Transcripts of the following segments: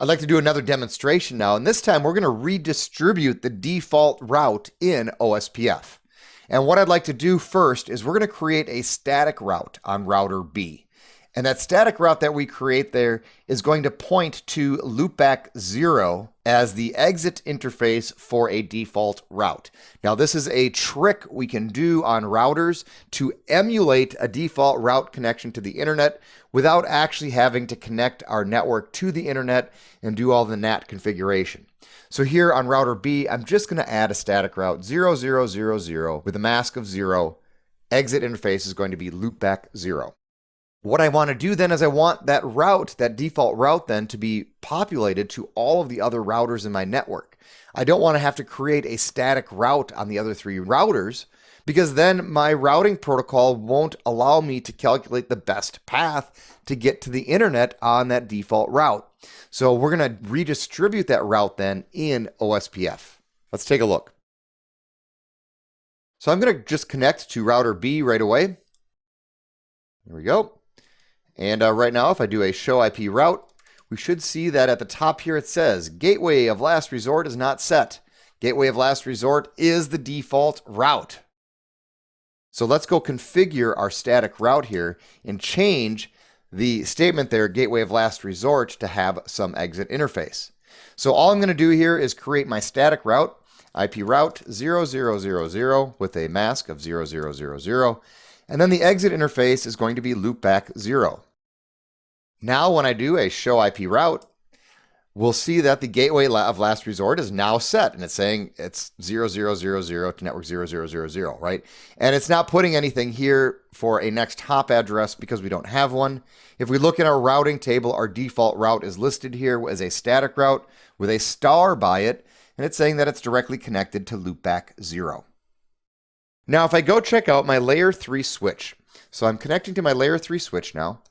I'd like to do another demonstration now, and this time we're going to redistribute the default route in OSPF. And what I'd like to do first is we're going to create a static route on router B. And that static route that we create there is going to point to loopback 0 as the exit interface for a default route. Now, this is a trick we can do on routers to emulate a default route connection to the internet without actually having to connect our network to the internet and do all the NAT configuration. So here on router B, I'm just going to add a static route 0000 with a mask of 0. Exit interface is going to be loopback 0. What I want to do then is I want that route, that default route then, to be populated to all of the other routers in my network. I don't want to have to create a static route on the other 3 routers, because then my routing protocol won't allow me to calculate the best path to get to the internet on that default route. So we're going to redistribute that route then in OSPF. Let's take a look. So I'm going to just connect to router B right away. There we go. And right now, if I do a show IP route, we should see that at the top here it says gateway of last resort is not set. Gateway of last resort is the default route. So let's go configure our static route here and change the statement there, gateway of last resort, to have some exit interface. So all I'm going to do here is create my static route, IP route 0000 with a mask of 0000. And then the exit interface is going to be loopback 0. Now when I do a show IP route, we'll see that the gateway of last resort is now set, and it's saying it's 0000 to network 0000, right? And it's not putting anything here for a next hop address because we don't have one. If we look in our routing table, our default route is listed here as a static route with a star by it, and it's saying that it's directly connected to loopback 0. Now, if I go check out my layer 3 switch, so I'm connecting to my layer 3 switch now,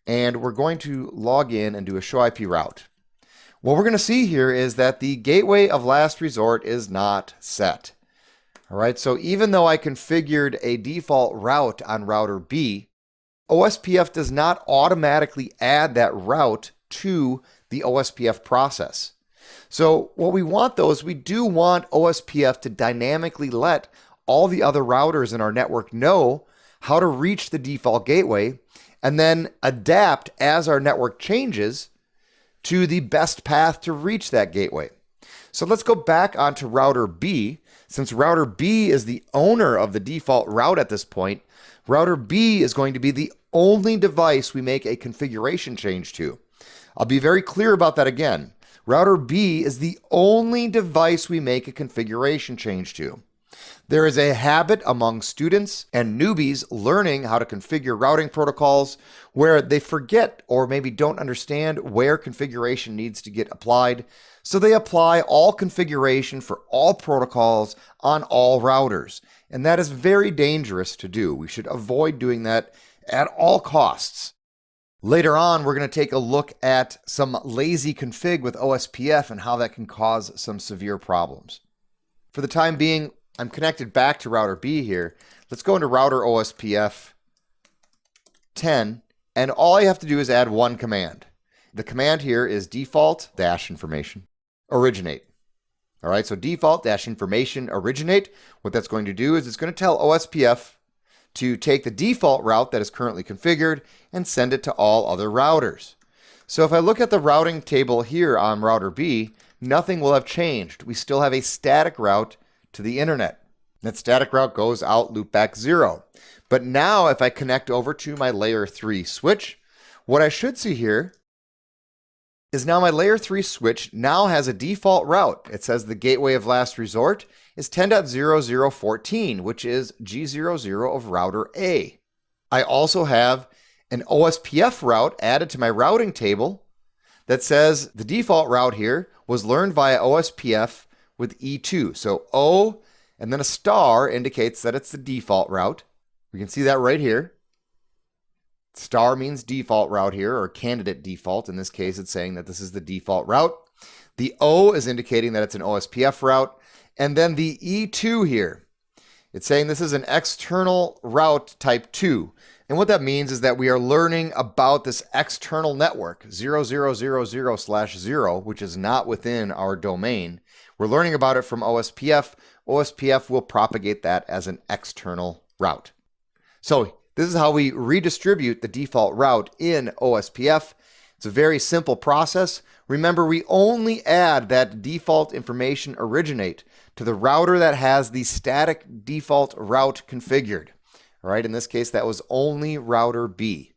and we're going to log in and do a show IP route. What we're going to see here is that the gateway of last resort is not set. All right, so even though I configured a default route on router B, OSPF does not automatically add that route to the OSPF process. So what we want though is we do want OSPF to dynamically let all the other routers in our network know how to reach the default gateway and then adapt as our network changes to the best path to reach that gateway. So let's go back onto router B. Since router B is the owner of the default route at this point, router B is going to be the only device we make a configuration change to. I'll be very clear about that again. Router B is the only device we make a configuration change to. There is a habit among students and newbies learning how to configure routing protocols where they forget or maybe don't understand where configuration needs to get applied. So they apply all configuration for all protocols on all routers. And that is very dangerous to do. We should avoid doing that at all costs. Later on, we're going to take a look at some lazy config with OSPF and how that can cause some severe problems. For the time being, I'm connected back to router B here. Let's go into router OSPF 10, and all I have to do is add one command. The command here is default-information originate. All right, so default-information originate. What that's going to do is it's going to tell OSPF to take the default route that is currently configured and send it to all other routers. So if I look at the routing table here on router B, nothing will have changed. We still have a static route to the internet. That static route goes out loopback 0. But now if I connect over to my layer 3 switch, what I should see here is now my layer 3 switch now has a default route. It says the gateway of last resort is 10.0014, which is G00 of router A. I also have an OSPF route added to my routing table that says the default route here was learned via OSPF with E2. So O and then a star indicates that it's the default route. We can see that right here. Star means default route here, or candidate default. In this case, it's saying that this is the default route. The O is indicating that it's an OSPF route. And then the E2 here, it's saying this is an external route type 2. And what that means is that we are learning about this external network, 0000/0, which is not within our domain. We're learning about it from OSPF. OSPF will propagate that as an external route. So this is how we redistribute the default route in OSPF. It's a very simple process. Remember, we only add that default information originate to the router that has the static default route configured. All right, in this case, that was only router B.